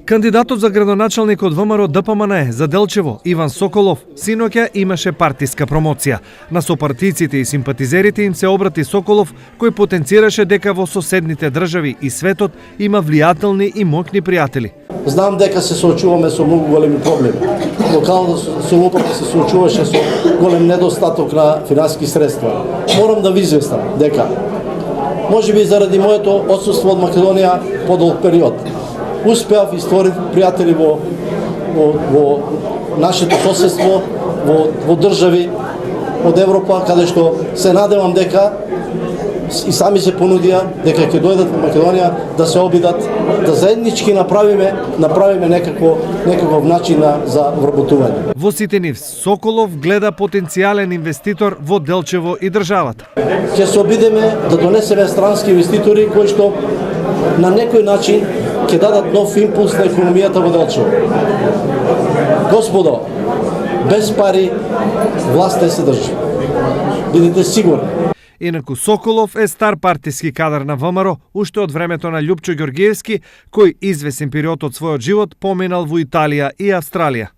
Кандидатот за градоначалник од ВМРО ДПМН за Делчево, Иван Соколов, синоќа имаше партиска промоција. На сопартиците и симпатизерите им се обрати Соколов, кој потенцираше дека во соседните држави и светот има влијателни и моќни пријатели. Знам дека се соочуваме со многу големи проблеми. Локалната самоуправа се соочуваше со голем недостаток на финансиски средства. Морам да ви известам дека можеби заради моето отсуство од Македонија подолг период успеав и створив пријатели во нашето соседство, во држави од Европа, каде што се надевам дека и сами се понудија дека ќе дојдат во Македонија да се обидат, да заеднички направиме некаков начин за вработување. Во сите нив Соколов гледа потенцијален инвеститор во Делчево и државата. Ќе се обидеме да донесеме странски инвеститори кои што на некој начин ќе дадат нов импулс на економијата во Делчево. Господо, без пари власт не се држи. Бидете сигурни. Инаку Соколов е стар партиски кадар на ВМРО, уште од времето на Љупчо Ѓорѓиевски, кој извесен период од својот живот поминал во Италија и Австралија.